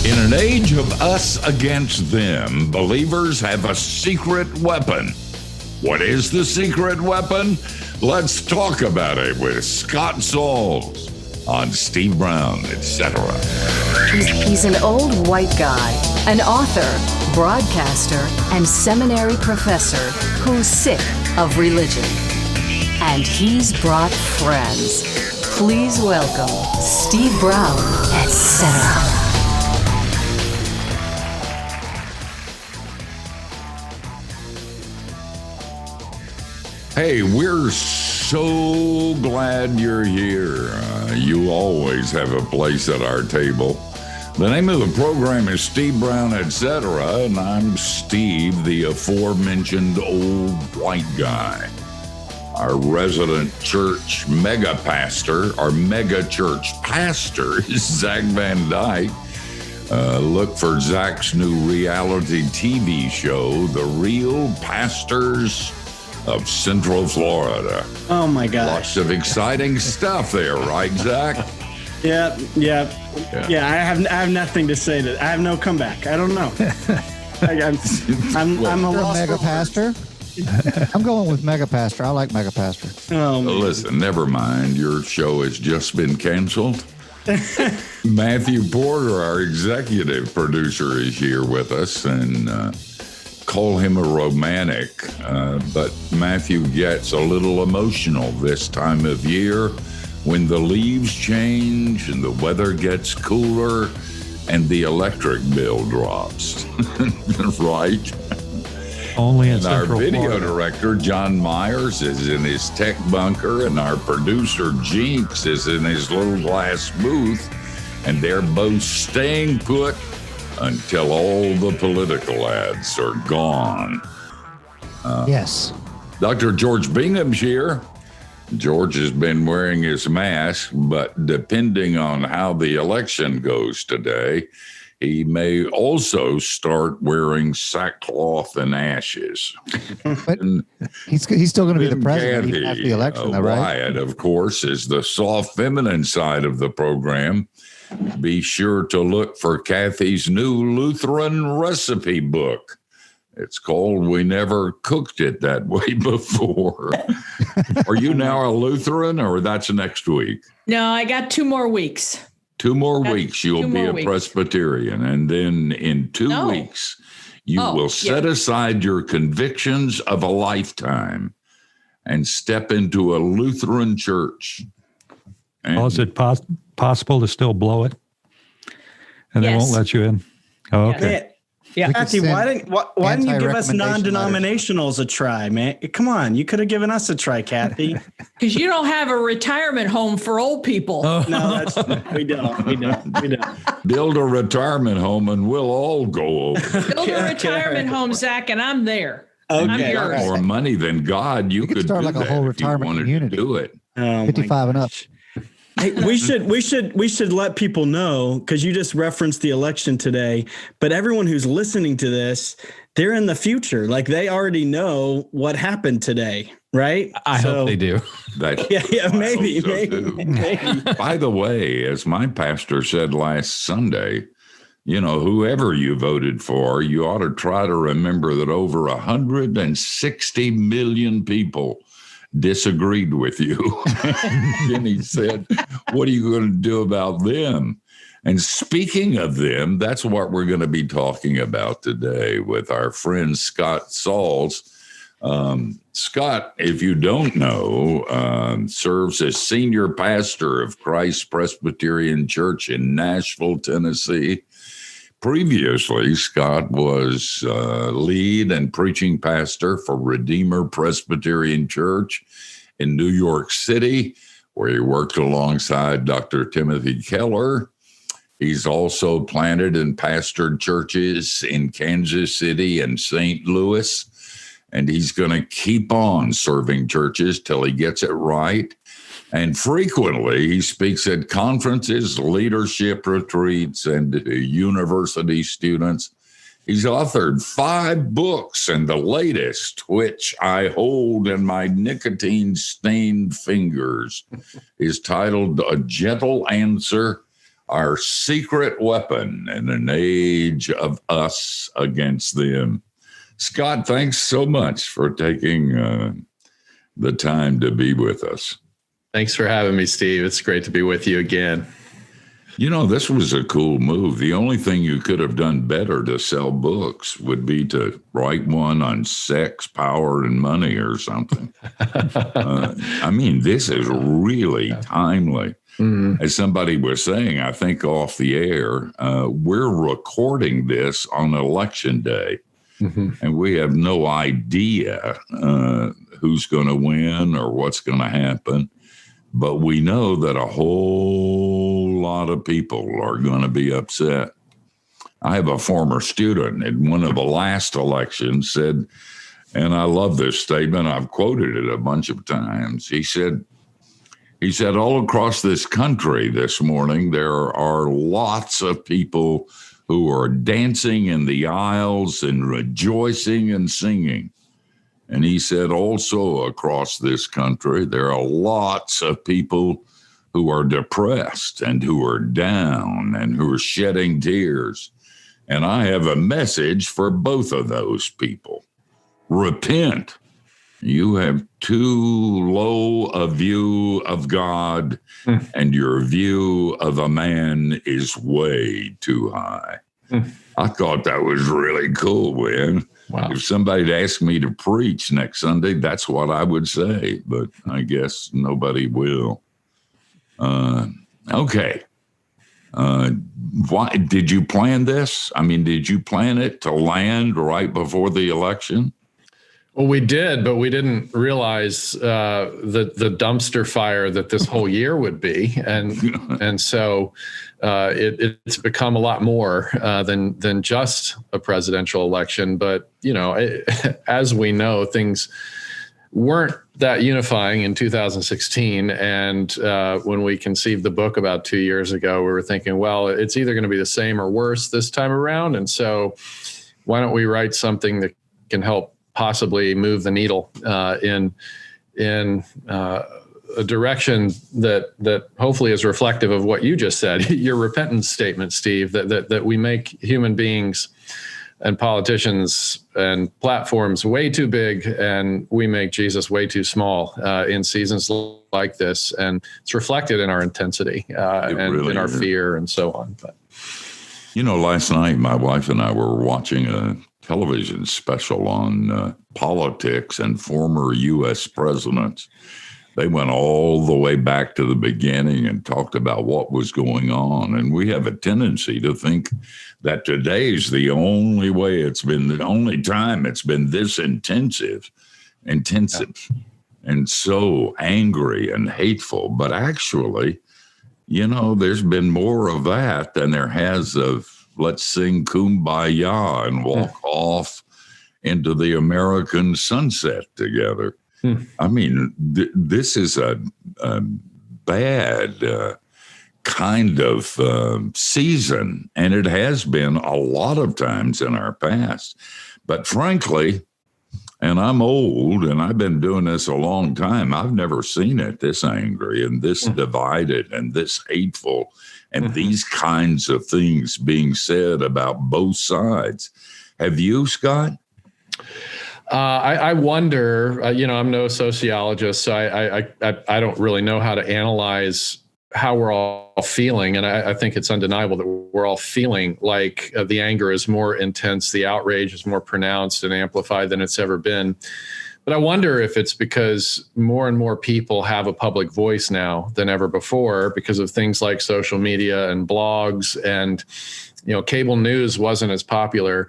In an age of us against them, believers have a secret weapon. What is the secret weapon? Let's talk about it with Scott Sauls on Steve Brown, etc. He's an old white guy, an author, broadcaster, and seminary professor who's sick of religion. And he's brought friends. Please welcome Steve Brown, etc. Hey, we're so glad you're here. You always have a place at our table. The name of the program is Steve Brown, etc., and I'm Steve, the aforementioned old white guy. Our resident church mega pastor, our mega church pastor is Zach Van Dyke. Look for Zach's new reality TV show, The Real Pastors of Central Florida. Oh my gosh. Lots of exciting stuff there, right, Zach? Yeah. I have nothing to say to. I have no comeback. I don't know. I'm a lost mega pastor. I'm going with mega pastor. I like mega pastor. Oh, listen, never mind. Your show has just been canceled. Matthew Porter, our executive producer, is here with us, and call him a romantic, but Matthew gets a little emotional this time of year when the leaves change and the weather gets cooler and the electric bill drops. Right? Only in and our Central video Florida. director, John Myers, is in his tech bunker, and our producer, Jinx, is in his little glass booth, and they're both staying put until all the political ads are gone. Yes. Dr. George Bingham's here. George has been wearing his mask, but depending on how the election goes today, he may also start wearing sackcloth and ashes. But he's still going to be the president even after the election, though, right? Wyatt, of course, is the soft feminine side of the program. Be sure to look for Kathy's new Lutheran recipe book. It's called We Never Cooked It That Way Before. Are you now a Lutheran, or that's next week? No, I got 2 more weeks. 2 more weeks, you'll be a Presbyterian. And then in 2 weeks, you will set aside your convictions of a lifetime and step into a Lutheran church. And Is it possible to still blow it? And they won't let you in? Oh, okay. Yeah, Kathy, why didn't you give us non-denominationals a try, man? Come on, you could have given us a try, Kathy. Because you don't have a retirement home for old people. Oh. No, we don't. Build a retirement home and we'll all go over. Build a retirement home, Zach, and I'm there. Okay. I'm yours. More money than God. You could start do like a that whole if you retirement wanted community. to do it. 55 and up. Hey, we should let people know, because you just referenced the election today, but everyone who's listening to this, they're in the future. Like, they already know what happened today, right? I hope they do. Maybe. By the way, as my pastor said last Sunday, whoever you voted for, you ought to try to remember that over 160 million people disagreed with you. And he said, what are you going to do about them? And speaking of them, that's what we're going to be talking about today with our friend Scott Sauls. Scott, if you don't know, serves as senior pastor of Christ Presbyterian Church in Nashville, Tennessee. Previously, Scott was lead and preaching pastor for Redeemer Presbyterian Church in New York City, where he worked alongside Dr. Timothy Keller. He's also planted and pastored churches in Kansas City and St. Louis, and he's going to keep on serving churches till he gets it right. And frequently, he speaks at conferences, leadership retreats, and university students. He's authored 5 books, and the latest, which I hold in my nicotine-stained fingers, is titled A Gentle Answer, Our Secret Weapon in an Age of Us Against Them. Scott, thanks so much for taking the time to be with us. Thanks for having me, Steve. It's great to be with you again. You know, this was a cool move. The only thing you could have done better to sell books would be to write one on sex, power, and money or something. I mean, this is really timely. Mm-hmm. As somebody was saying, I think off the air, we're recording this on election day, and we have no idea who's going to win or what's going to happen. But we know that a whole lot of people are going to be upset. I have a former student in one of the last elections said, and I love this statement, I've quoted it a bunch of times. He said, all across this country this morning, there are lots of people who are dancing in the aisles and rejoicing and singing. And he said also across this country, there are lots of people who are depressed and who are down and who are shedding tears. And I have a message for both of those people. Repent. You have too low a view of God, and your view of a man is way too high. I thought that was really cool, man. Wow. If somebody'd asked me to preach next Sunday, that's what I would say, but I guess nobody will. Okay. Why did you plan this? I mean, did you plan it to land right before the election? Well, we did, but we didn't realize the dumpster fire that this whole year would be, and so it's become a lot more than just a presidential election. But you know, as we know, things weren't that unifying in 2016, and when we conceived the book about 2 years ago, we were thinking, well, it's either going to be the same or worse this time around, and so why don't we write something that can help possibly move the needle in a direction that hopefully is reflective of what you just said, your repentance statement, Steve, that we make human beings and politicians and platforms way too big, and we make Jesus way too small in seasons like this. And it's reflected in our intensity and really in our fear and so on. But you know, last night my wife and I were watching a television special on politics and former U.S. presidents. They went all the way back to the beginning and talked about what was going on. And we have a tendency to think that today's the only way it's been, the only time it's been this intensive and so angry and hateful. But actually, you know, there's been more of that than there has of let's sing Kumbaya and walk off into the American sunset together. I mean, this is a bad kind of season, and it has been a lot of times in our past. But frankly, and I'm old, and I've been doing this a long time, I've never seen it this angry and this divided and this hateful and these kinds of things being said about both sides. Have you, Scott? I wonder, you know, I'm no sociologist, so I don't really know how to analyze how we're all feeling. And I think it's undeniable that we're all feeling like the anger is more intense, the outrage is more pronounced and amplified than it's ever been. But I wonder if it's because more and more people have a public voice now than ever before because of things like social media and blogs, and you know, cable news wasn't as popular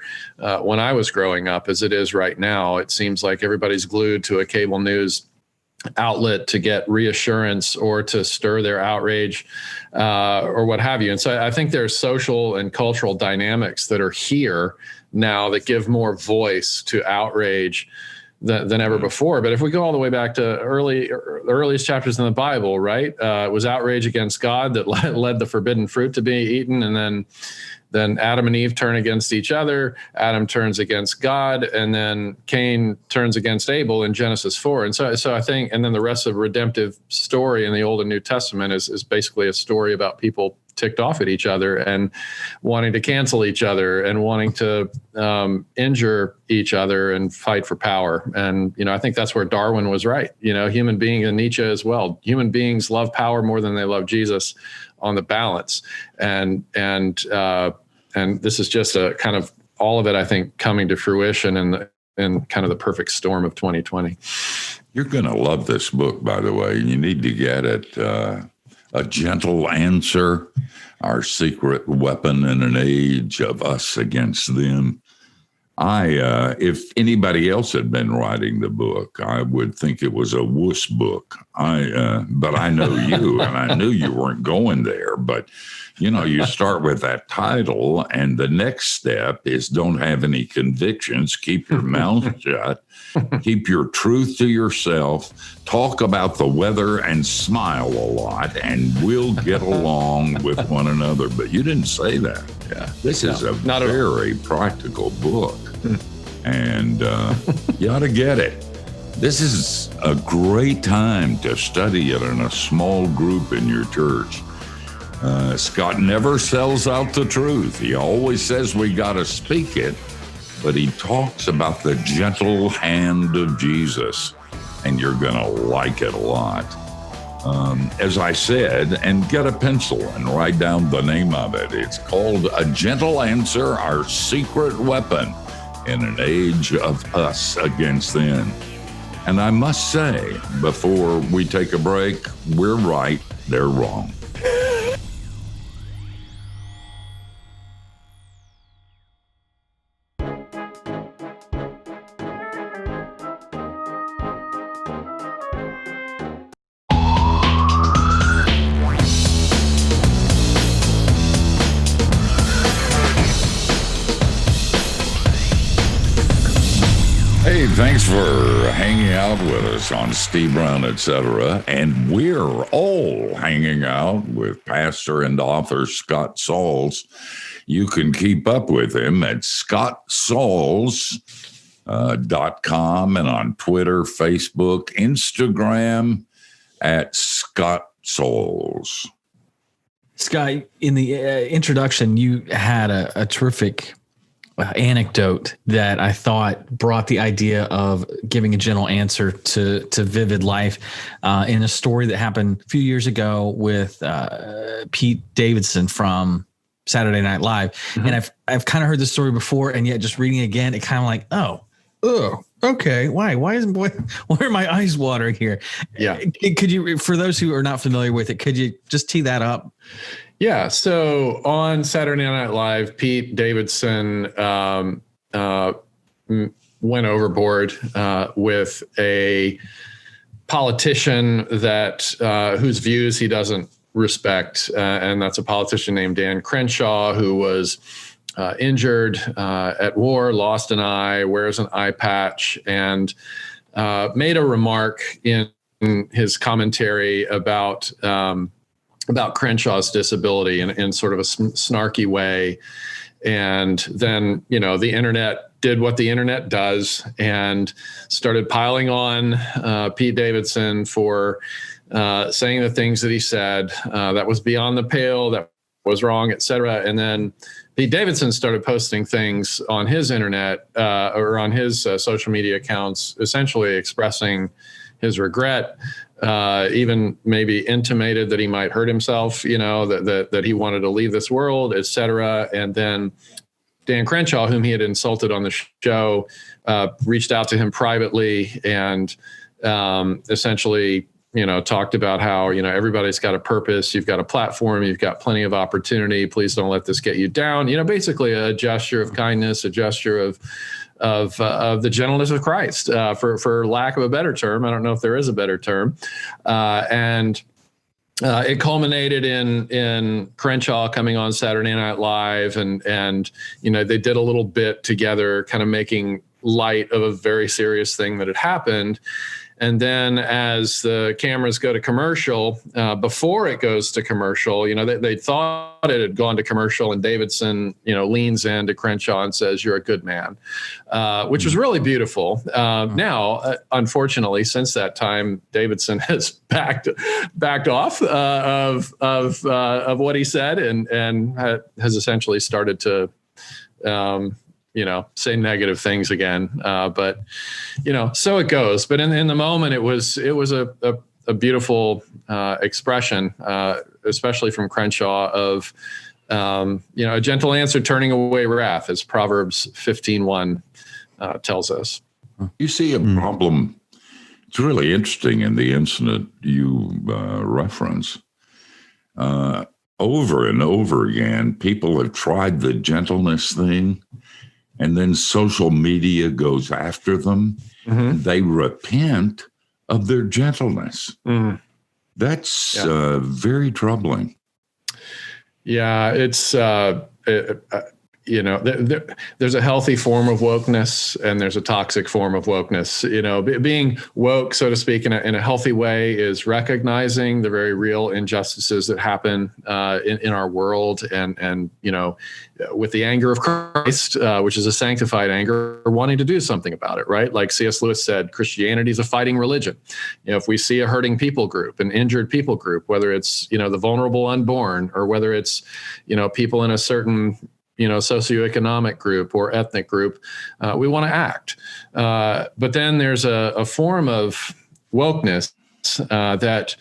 when I was growing up as it is right now. It seems like everybody's glued to a cable news outlet to get reassurance or to stir their outrage or what have you. And so I think there's social and cultural dynamics that are here now that give more voice to outrage than ever before. But if we go all the way back to the earliest chapters in the Bible, right? It was outrage against God that led the forbidden fruit to be eaten. And then then Adam and Eve turn against each other. Adam turns against God, and then Cain turns against Abel in Genesis 4. And so I think, and then the rest of the redemptive story in the Old and New Testament is basically a story about people ticked off at each other and wanting to cancel each other and wanting to injure each other and fight for power. And, I think that's where Darwin was right. Human being, and Nietzsche as well, human beings love power more than they love Jesus on the balance. And this is just a kind of all of it, I think, coming to fruition in kind of the perfect storm of 2020. You're going to love this book, by the way. You need to get it. A Gentle Answer, Our Secret Weapon in an Age of Us Against Them. If anybody else had been writing the book, I would think it was a wuss book. But I know you, and I knew you weren't going there. But, you start with that title, and the next step is don't have any convictions, keep your mouth shut, keep your truth to yourself, talk about the weather, and smile a lot, and we'll get along with one another. But you didn't say that. Yeah. This is a very practical book, and you ought to get it. This is a great time to study it in a small group in your church. Scott never sells out the truth. He always says we got to speak it, but he talks about the gentle hand of Jesus, and you're going to like it a lot. As I said, and get a pencil and write down the name of it. It's called A Gentle Answer, Our Secret Weapon in an Age of Us Against Them. And I must say, before we take a break, we're right, they're wrong. Hey, thanks for hanging out with us on Steve Brown, etc. And we're all hanging out with pastor and author Scott Sauls. You can keep up with him at scottsauls.com and on Twitter, Facebook, Instagram at Scott Sauls. Scott, in the introduction, you had a terrific anecdote that I thought brought the idea of giving a gentle answer to vivid life in a story that happened a few years ago with Pete Davidson from Saturday Night Live. Mm-hmm. And I've kind of heard this story before, and yet just reading it again, it kind of like, oh, okay. Why are my eyes watering here? Yeah. Could you, for those who are not familiar with it, could you just tee that up? Yeah. So on Saturday Night Live, Pete Davidson went overboard with a politician that whose views he doesn't respect, and that's a politician named Dan Crenshaw, who was injured at war, lost an eye, wears an eye patch, and made a remark in his commentary about Crenshaw's disability in sort of a snarky way. And then, the internet did what the internet does and started piling on Pete Davidson for saying the things that he said that was beyond the pale, that was wrong, et cetera. And then Pete Davidson started posting things on his internet or on his social media accounts, essentially expressing his regret, even maybe intimated that he might hurt himself, that he wanted to leave this world, et cetera. And then Dan Crenshaw, whom he had insulted on the show, reached out to him privately and essentially, talked about how, everybody's got a purpose. You've got a platform. You've got plenty of opportunity. Please don't let this get you down. Basically a gesture of kindness, a gesture of the gentleness of Christ, for lack of a better term. I don't know if there is a better term. And it culminated in Crenshaw coming on Saturday Night Live, and they did a little bit together, kind of making light of a very serious thing that had happened. And then as the cameras go to commercial, before it goes to commercial, they thought it had gone to commercial, and Davidson, leans into Crenshaw and says, "You're a good man," which was really beautiful. Now, unfortunately, since that time, Davidson has backed off of what he said and has essentially started to say negative things again. But, so it goes. But in the moment, it was a beautiful expression, especially from Crenshaw, of, a gentle answer turning away wrath, as Proverbs 15:1 tells us. You see a problem. It's really interesting in the incident you reference. Over and over again, people have tried the gentleness thing, and then social media goes after them. Mm-hmm. They repent of their gentleness. Mm. That's very troubling. Yeah, it's there's a healthy form of wokeness and there's a toxic form of wokeness. Being woke, so to speak, in a healthy way is recognizing the very real injustices that happen in our world, and with the anger of Christ, which is a sanctified anger, wanting to do something about it, right? Like C.S. Lewis said, Christianity is a fighting religion. If we see a hurting people group, an injured people group, whether it's the vulnerable unborn, or whether it's people in a certain socioeconomic group or ethnic group, we want to act. But then there's a form of wokeness that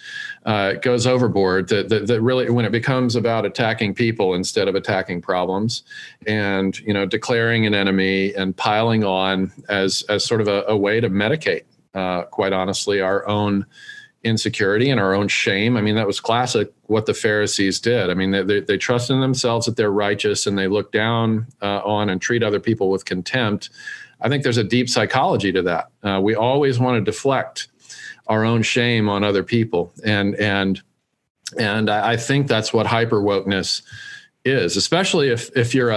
goes overboard, that really, when it becomes about attacking people instead of attacking problems, and declaring an enemy and piling on as sort of a way to medicate, quite honestly, our own insecurity and our own shame. I mean, that was classic what the Pharisees did. I mean, they trust in themselves that they're righteous, and they look down on and treat other people with contempt. I think there's a deep psychology to that. We always want to deflect our own shame on other people, and I think that's what hyper wokeness is, especially if you're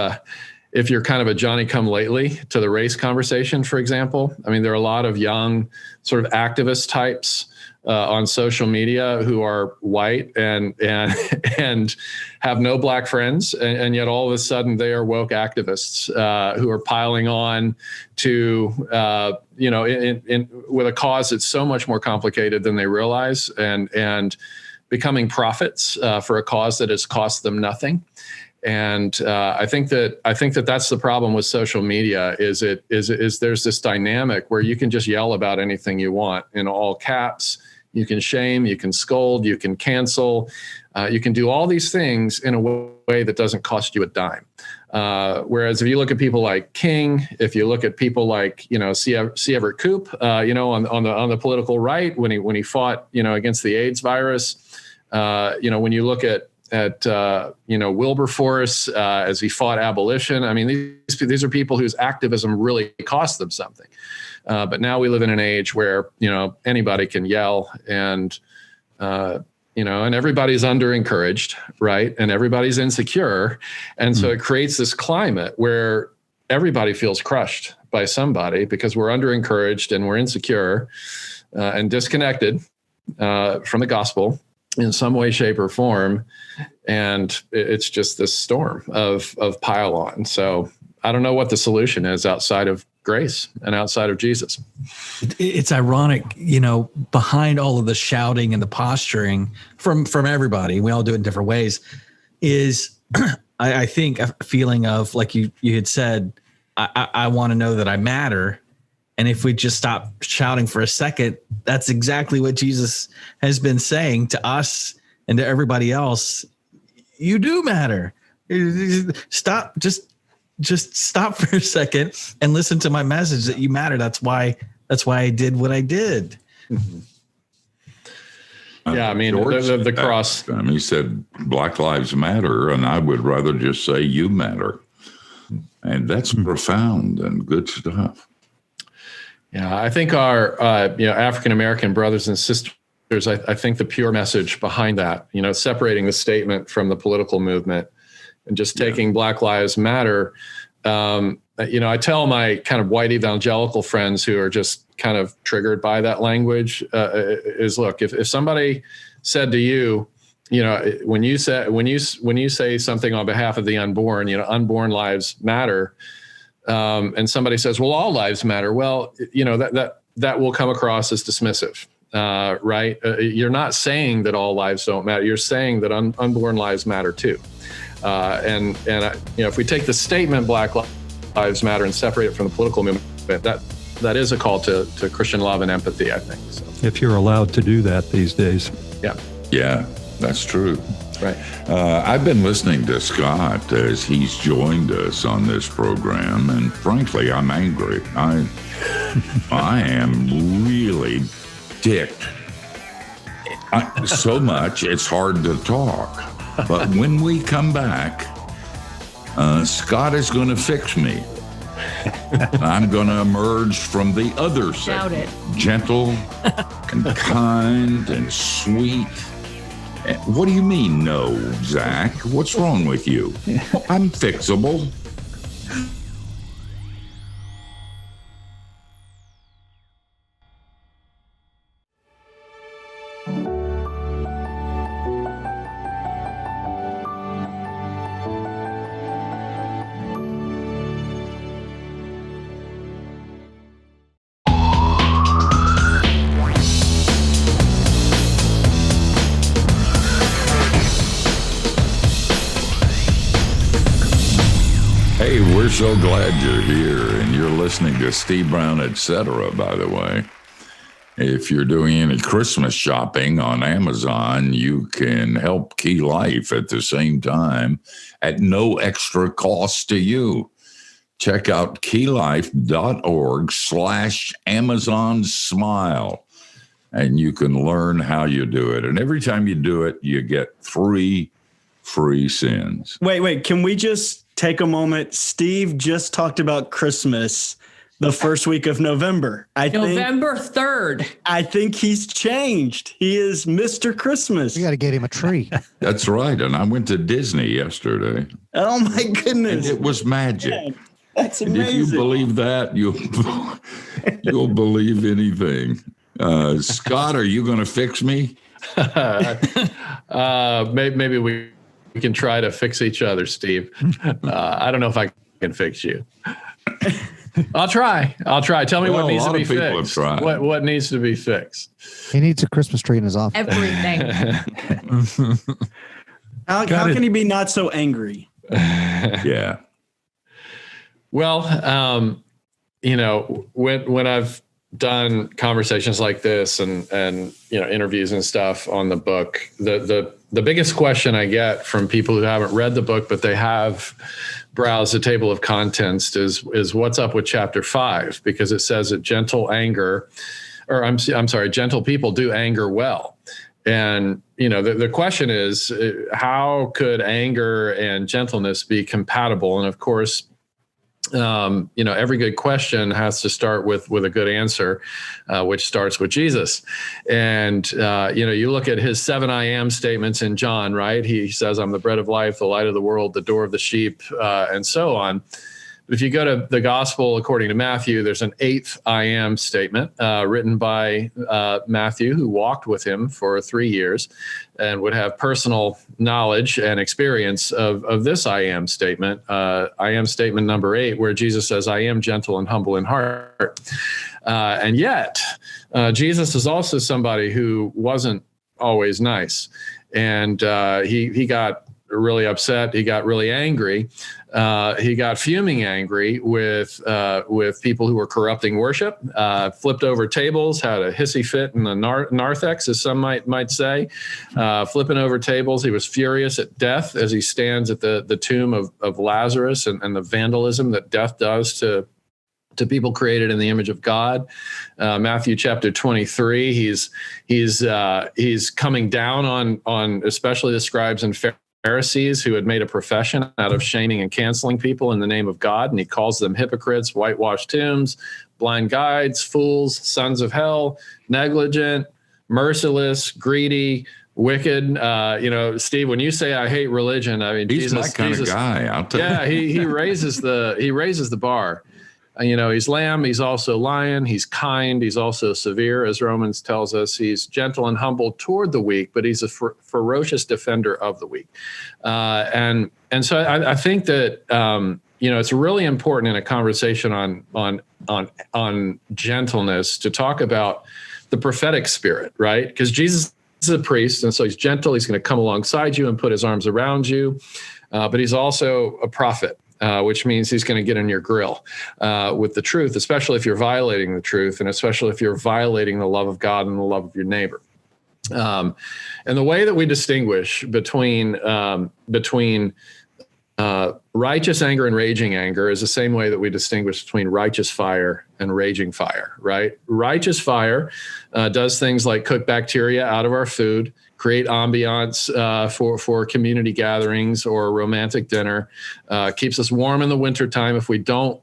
kind of a Johnny-come-lately to the race conversation, for example. I mean, there are a lot of young sort of activist types on social media who are white and have no black friends, and yet all of a sudden they are woke activists who are piling on to with a cause that's so much more complicated than they realize, and becoming prophets for a cause that has cost them nothing. And I think that that's the problem with social media. Is there's this dynamic where you can just yell about anything you want in all caps. You can shame, you can scold, you can cancel, you can do all these things in a way that doesn't cost you a dime. Whereas if you look at people like King, if you look at people like C. Everett Koop, on the political right, when he fought against the AIDS virus, when you look at Wilberforce as he fought abolition. I mean, these are people whose activism really cost them something. But now we live in an age where anybody can yell, and and everybody's under encouraged, right? And everybody's insecure, and so it creates this climate where everybody feels crushed by somebody because we're under encouraged and we're insecure and disconnected from the gospel in some way, shape, or form. And it's just this storm of pile on. So I don't know what the solution is outside of grace and outside of Jesus. It's ironic, behind all of the shouting and the posturing from everybody, we all do it in different ways, is I think a feeling of, like you had said, I want to know that I matter. And if we just stop shouting for a second, that's exactly what Jesus has been saying to us and to everybody else. You do matter. Stop, just stop for a second and listen to my message that you matter. That's why I did what I did. Mm-hmm. Yeah, I mean, the cross. He said, Black Lives Matter, and I would rather just say you matter. And that's profound and good stuff. Yeah, I think our African-American brothers and sisters, I think the pure message behind that, separating the statement from the political movement and just taking Black Lives Matter, I tell my kind of white evangelical friends who are just kind of triggered by that language is, look, if somebody said to you, when you say something on behalf of the unborn, unborn lives matter, and somebody says, well, all lives matter. Well, that will come across as dismissive, right? You're not saying that all lives don't matter. You're saying that unborn lives matter too. And if we take the statement Black Lives Matter and separate it from the political movement, that is a call to Christian love and empathy, I think. So. If you're allowed to do that these days. Yeah. Yeah, that's true. Right. I've been listening to Scott as he's joined us on this program, and frankly, I'm angry. I am really ticked. So much, it's hard to talk. But when we come back, Scott is going to fix me. I'm going to emerge from the other side. Doubt it. Gentle and kind and sweet. What do you mean, no, Zach? What's wrong with you? I'm fixable. Hey, we're so glad you're here, and you're listening to Steve Brown, etc., by the way. If you're doing any Christmas shopping on Amazon, you can help Key Life at the same time at no extra cost to you. Check out keylife.org/Amazon Smile, and you can learn how you do it. And every time you do it, you get 3 free sins. Wait, can we just take a moment? Steve just talked about Christmas the first week of November. November 3rd. I think he's changed. He is Mr. Christmas. We got to get him a tree. That's right. And I went to Disney yesterday. Oh, my goodness. And it was magic. Man, that's And amazing. if you believe that, you'll believe anything. Scott, are you going to fix me? Maybe we can try to fix each other, Steve. I don't know if I can fix you. I'll try. Tell me what needs to be fixed. What needs to be fixed? He needs a Christmas tree in his office. Everything. How can he be not so angry? Yeah. Well, when I've done conversations like this and interviews and stuff on the book, the biggest question I get from people who haven't read the book but they have browsed the table of contents is what's up with chapter 5, because it says that gentle people do anger well. And the question is, how could anger and gentleness be compatible? And of course, every good question has to start with a good answer, which starts with Jesus. And, you look at his 7 I am statements in John, right? He says, I'm the bread of life, the light of the world, the door of the sheep, and so on. But if you go to the gospel according to Matthew, there's an 8th I am statement written by Matthew, who walked with him for 3 years and would have personal knowledge and experience of this I am statement. I am statement number 8, where Jesus says, I am gentle and humble in heart. And yet, Jesus is also somebody who wasn't always nice. And he got really upset. He got really angry. He got fuming angry with people who were corrupting worship, flipped over tables, had a hissy fit in the narthex, as some might say, flipping over tables. He was furious at death as he stands at the tomb of Lazarus and the vandalism that death does to people created in the image of God. Matthew chapter 23, he's coming down on especially the scribes and Pharisees who had made a profession out of shaming and canceling people in the name of God. And he calls them hypocrites, whitewashed tombs, blind guides, fools, sons of hell, negligent, merciless, greedy, wicked. Steve, when you say I hate religion, I mean, he's my kind of guy. I'll tell you. Yeah, he raises the bar. He's lamb. He's also lion. He's kind. He's also severe, as Romans tells us. He's gentle and humble toward the weak, but he's a ferocious defender of the weak. And so I think that it's really important in a conversation on gentleness to talk about the prophetic spirit, right? Because Jesus is a priest, and so he's gentle. He's going to come alongside you and put his arms around you, but he's also a prophet. Which means he's going to get in your grill with the truth, especially if you're violating the truth, and especially if you're violating the love of God and the love of your neighbor. And the way that we distinguish between righteous anger and raging anger is the same way that we distinguish between righteous fire and raging fire, right? Righteous fire does things like cook bacteria out of our food, create ambiance for community gatherings or a romantic dinner, keeps us warm in the wintertime if we don't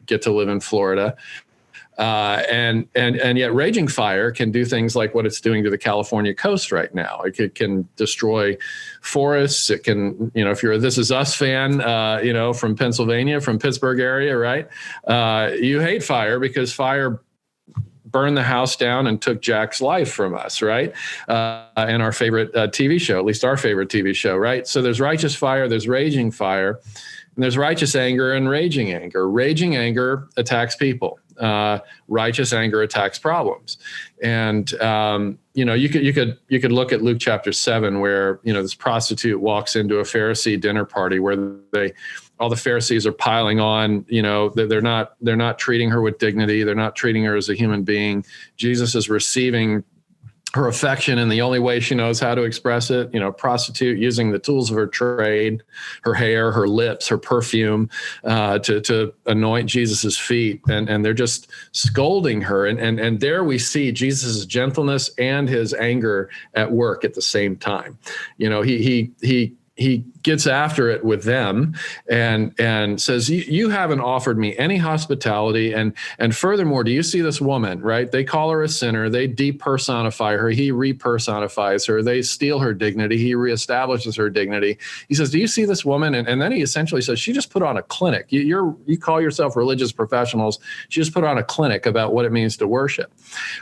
get to live in Florida. And yet raging fire can do things like what it's doing to the California coast right now. It can destroy forests. It can, if you're a This Is Us fan, from Pennsylvania, from Pittsburgh area, right? You hate fire because fire burned the house down and took Jack's life from us, right? And our favorite TV show, at least our favorite TV show, right? So there's righteous fire, there's raging fire, and there's righteous anger and raging anger. Raging anger attacks people. Righteous anger attacks problems. And you could look at Luke chapter 7, where this prostitute walks into a Pharisee dinner party where all the Pharisees are piling on. They're not treating her with dignity. They're not treating her as a human being. Jesus is receiving her affection in the only way she knows how to express it, prostitute using the tools of her trade, her hair, her lips, her perfume, to anoint Jesus's feet. And they're just scolding her. And there we see Jesus's gentleness and his anger at work at the same time. He gets after it with them and says, you haven't offered me any hospitality. And furthermore, do you see this woman, right? They call her a sinner. They depersonify her. He repersonifies her. They steal her dignity. He reestablishes her dignity. He says, do you see this woman? And then he essentially says, she just put on a clinic. You call yourself religious professionals. She just put on a clinic about what it means to worship.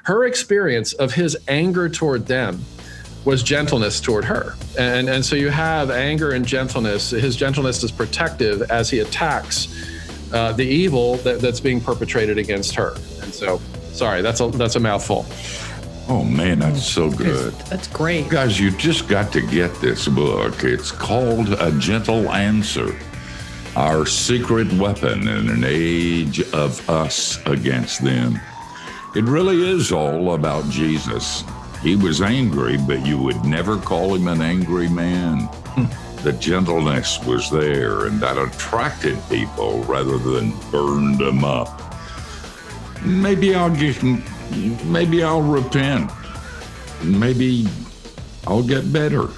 Her experience of his anger toward them was gentleness toward her. And so you have anger and gentleness. His gentleness is protective as he attacks the evil that's being perpetrated against her. And so, sorry, that's a mouthful. Oh man, that's so good. That's great. Guys, you just got to get this book. It's called A Gentle Answer, Our Secret Weapon in an Age of Us Against Them. It really is all about Jesus. He was angry, but you would never call him an angry man. The gentleness was there, and that attracted people rather than burned them up. Maybe I'll repent. Maybe I'll get better.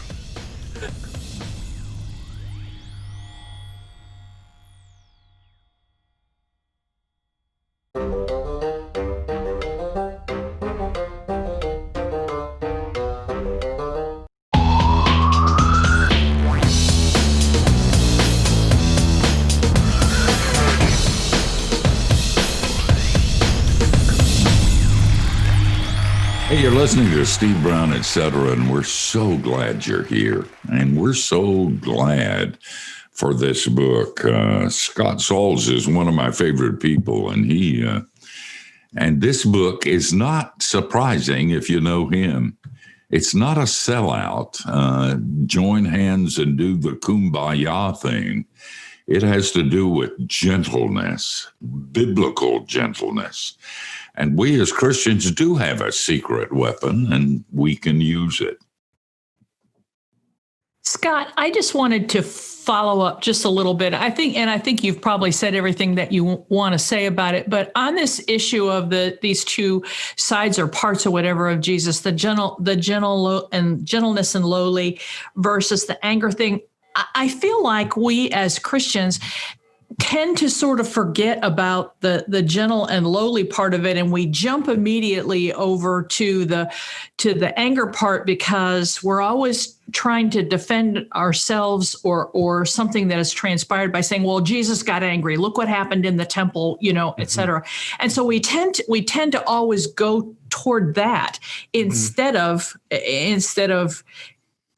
You're listening to Steve Brown, etc., and we're so glad you're here. And we're so glad for this book. Scott Sauls is one of my favorite people, and and this book is not surprising if you know him. It's not a sellout, join hands and do the kumbaya thing. It has to do with gentleness, biblical gentleness. And we as Christians do have a secret weapon, and we can use it. Scott, I just wanted to follow up just a little bit. I think you've probably said everything that you want to say about it. But on this issue of these two sides or parts or whatever of Jesus, the gentle and gentleness and lowly versus the anger thing, I feel like we as Christians, tend to sort of forget about the gentle and lowly part of it, and we jump immediately over to the anger part because we're always trying to defend ourselves or something that has transpired by saying, well, Jesus got angry, look what happened in the temple, et cetera. And so we tend to always go toward that instead of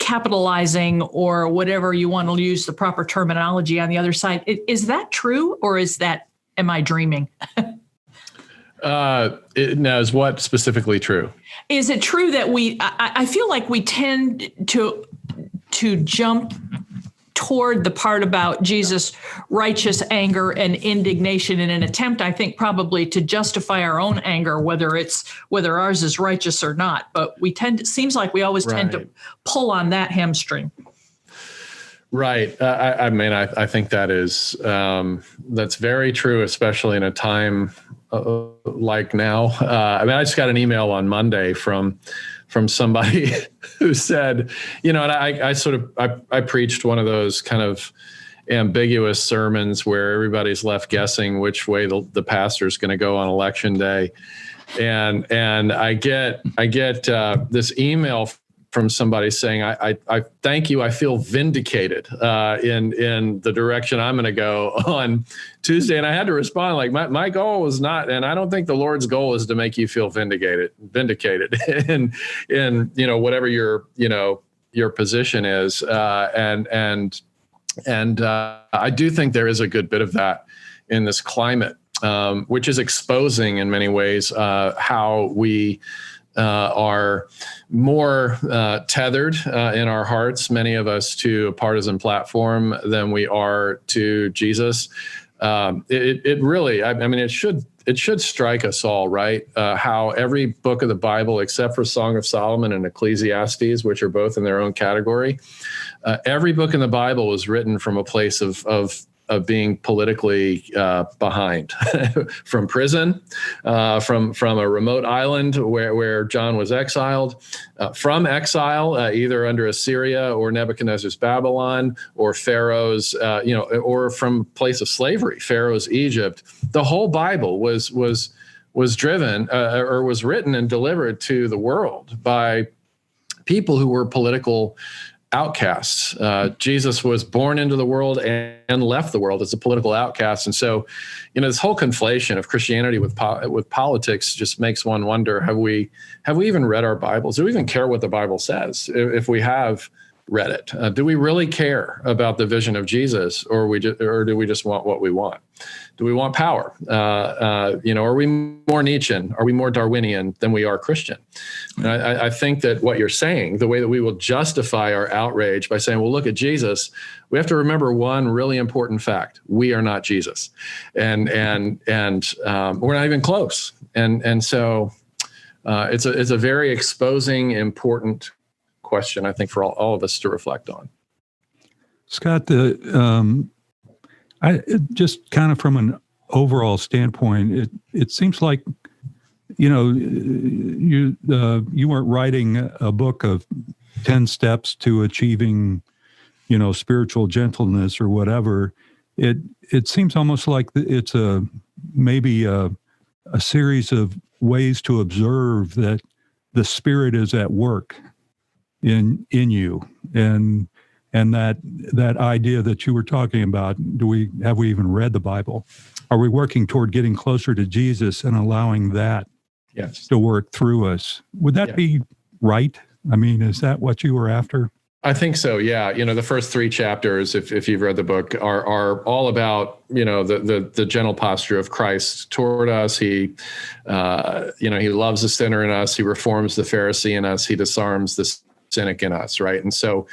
capitalizing or whatever you want to use the proper terminology on the other side. Is that true, or am I dreaming? Now, is what specifically true? Is it true that I feel like we tend to jump toward the part about Jesus' righteous anger and indignation in an attempt, I think, probably to justify our own anger, whether ours is righteous or not. But seems like we always tend to pull on that hamstring. Right. I think that is, that's very true, especially in a time like now. I just got an email on Monday from somebody who said, and I preached one of those kind of ambiguous sermons where everybody's left guessing which way the pastor's going to go on election day. And I get this email from somebody saying, I thank you. I feel vindicated in the direction I'm going to go on Tuesday. And I had to respond like, my goal was not, and I don't think the Lord's goal is to make you feel vindicated in whatever your position is. And I do think there is a good bit of that in this climate, which is exposing in many ways how we are more tethered in our hearts, many of us, to a partisan platform than we are to Jesus. It really, it should strike us all, right? How every book of the Bible, except for Song of Solomon and Ecclesiastes, which are both in their own category, every book in the Bible was written from a place of being politically behind, from prison, from a remote island where John was exiled, from exile, either under Assyria or Nebuchadnezzar's Babylon, or Pharaoh's, or from place of slavery, Pharaoh's Egypt. The whole Bible was driven or was written and delivered to the world by people who were political outcasts. Jesus was born into the world and left the world as a political outcast. And so, this whole conflation of Christianity with politics just makes one wonder, have we even read our Bibles? Do we even care what the Bible says? If we have read it, do we really care about the vision of Jesus, or do we just want what we want? Do we want power? Are we more Nietzschean? Are we more Darwinian than we are Christian? And I think that what you're saying, the way that we will justify our outrage by saying, well, look at Jesus, we have to remember one really important fact. We are not Jesus. And we're not even close. And so it's a very exposing, important question, I think, for all of us to reflect on. Scott, I just kind of from an overall standpoint, it seems like, you weren't writing a book of 10 steps to achieving, spiritual gentleness or whatever. It seems almost like it's maybe a series of ways to observe that the Spirit is at work in you, and that idea that you were talking about. Have we even read the Bible? Are we working toward getting closer to Jesus and allowing that to work through us? Would that be right? Is that what you were after? I think so. Yeah. The first 3 chapters, if you've read the book, are all about, the gentle posture of Christ toward us. He loves the sinner in us. He reforms the Pharisee in us. He disarms the cynic in us, right? And so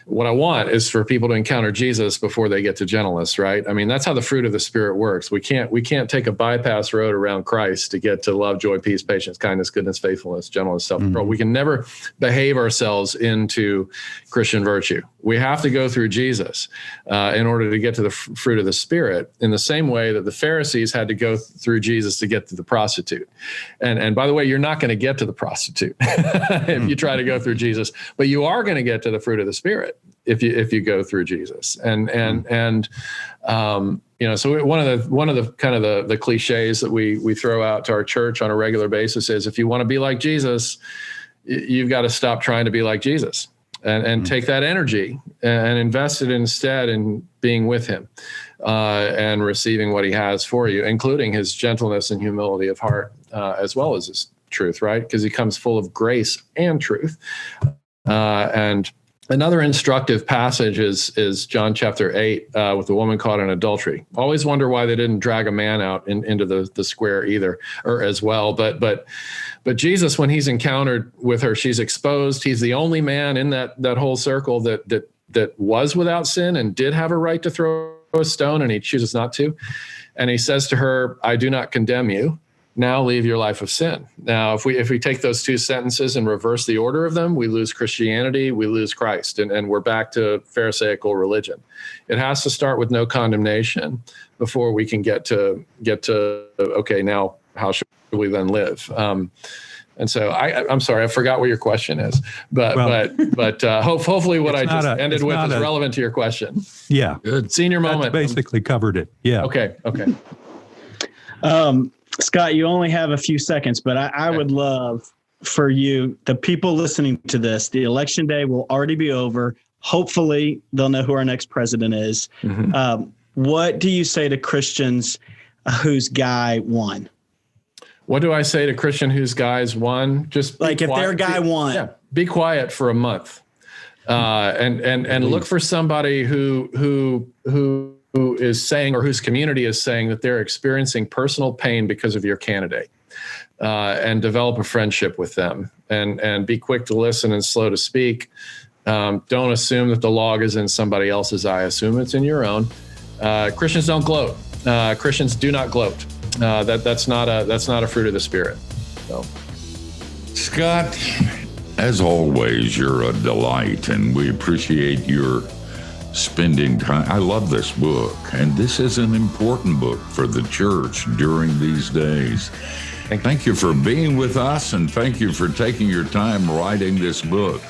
what I want is for people to encounter Jesus before they get to gentleness, right? That's how the fruit of the Spirit works. We can't take a bypass road around Christ to get to love, joy, peace, patience, kindness, goodness, faithfulness, gentleness, self-control. We can never behave ourselves into Christian virtue. We have to go through Jesus in order to get to the fruit of the Spirit, in the same way that the Pharisees had to go through Jesus to get to the prostitute. And by the way, you're not going to get to the prostitute if you try to go through Jesus, but you are going to get to the fruit of the Spirit if you go through Jesus. And so one of the kind of the cliches that we throw out to our church on a regular basis is, if you want to be like Jesus, you've got to stop trying to be like Jesus. And take that energy and invest it instead in being with him and receiving what he has for you, including his gentleness and humility of heart, as well as his truth, right? Because he comes full of grace and truth. And another instructive passage is John chapter 8 with the woman caught in adultery. Always wonder why they didn't drag a man out into the square either, or as well. But Jesus, when he's encountered with her, she's exposed. He's the only man in that whole circle that was without sin and did have a right to throw a stone, and he chooses not to. And he says to her, I do not condemn you. Now leave your life of sin. Now, if we take those two sentences and reverse the order of them, we lose Christianity, we lose Christ, and we're back to Pharisaical religion. It has to start with no condemnation before we can get to okay, now how should we then live? And so I'm sorry, I forgot what your question is, but hopefully what I just ended with is relevant to your question. Yeah. Good. Senior moment. Basically covered it. Yeah. Okay. Scott, you only have a few seconds, but I would love for you, the people listening to this, the election day will already be over. Hopefully they'll know who our next president is. Mm-hmm. What do you say to Christians whose guy won? What do I say to Christian whose guys won? Just like if their guy won. Yeah, be quiet for a month, and look for somebody who is saying, or whose community is saying, that they're experiencing personal pain because of your candidate, and develop a friendship with them, and be quick to listen and slow to speak. Don't assume that the log is in somebody else's eye. Assume it's in your own. Christians don't gloat. Christians do not gloat. That's not a fruit of the Spirit. So, Scott, as always, you're a delight, and we appreciate your spending time. I love this book, and this is an important book for the church during these days. Thank you for being with us, and thank you for taking your time writing this book.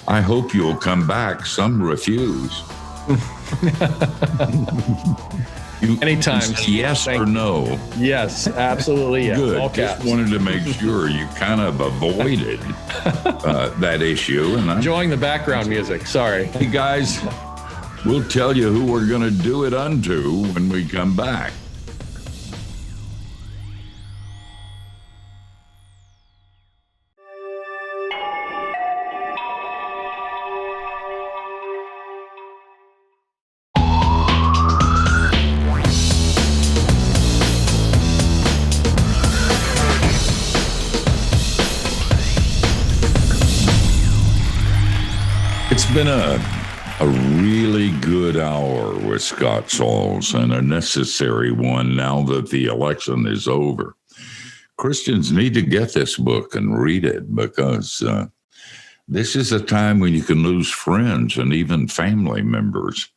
I hope you'll come back. Some refuse. Anytime. Yes or no? Yes, absolutely. Yes. Good. Just wanted to make sure you kind of avoided that issue. And enjoying the background music. Sorry. Hey, guys, we'll tell you who we're going to do it unto when we come back. It's been a really good hour with Scott Sauls, and a necessary one now that the election is over. Christians need to get this book and read it, because this is a time when you can lose friends and even family members,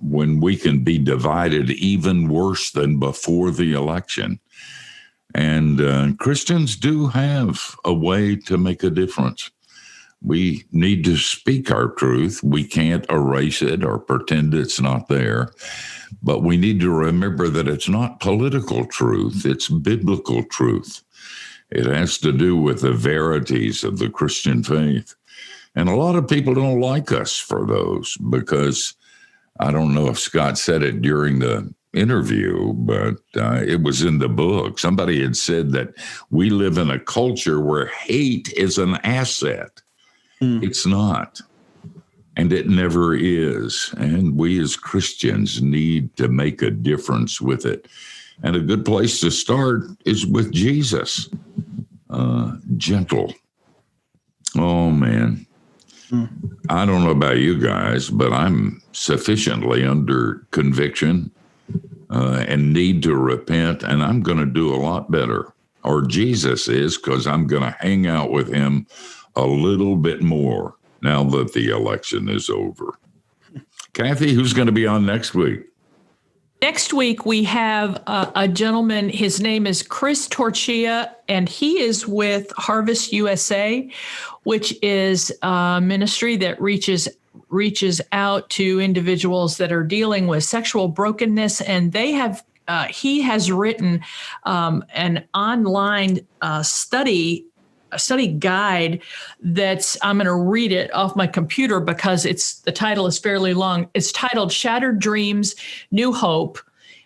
when we can be divided even worse than before the election. And Christians do have a way to make a difference. We need to speak our truth. We can't erase it or pretend it's not there. But we need to remember that it's not political truth, it's biblical truth. It has to do with the verities of the Christian faith. And a lot of people don't like us for those, because I don't know if Scott said it during the interview, but it was in the book. Somebody had said that we live in a culture where hate is an asset. It's not, and it never is. And we as Christians need to make a difference with it. And a good place to start is with Jesus. Gentle. Oh, man. I don't know about you guys, but I'm sufficiently under conviction and need to repent, and I'm going to do a lot better. Or Jesus is, because I'm going to hang out with him a little bit more. now that the election is over. Kathy, who's going to be on next week? Next week, we have a gentleman. His name is Chris Torchia, and he is with Harvest USA, which is a ministry that reaches out to individuals that are dealing with sexual brokenness. And they have he has written an online study guide that's, I'm going to read it off my computer because the title is fairly long. It's titled Shattered Dreams, New Hope,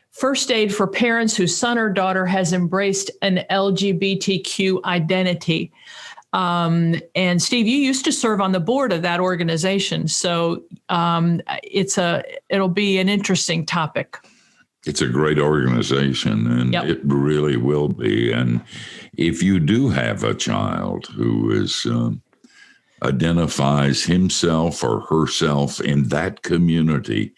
First Aid for Parents Whose Son or Daughter Has Embraced an LGBTQ Identity. And Steve, you used to serve on the board of that organization. So it'll be an interesting topic. It's a great organization, and It really will be. And if you do have a child who is identifies himself or herself in that community,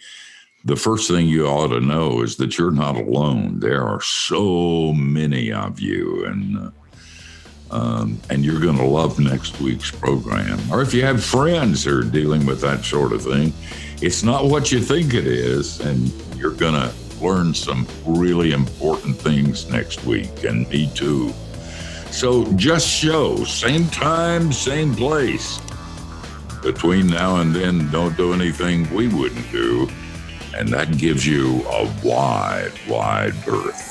the first thing you ought to know is that you're not alone. There are so many of you, and you're going to love next week's program. Or if you have friends who are dealing with that sort of thing, it's not what you think it is, and you're going to learn some really important things next week, and me too. So just show, same time, same place. Between now and then, don't do anything we wouldn't do, and that gives you a wide, wide berth.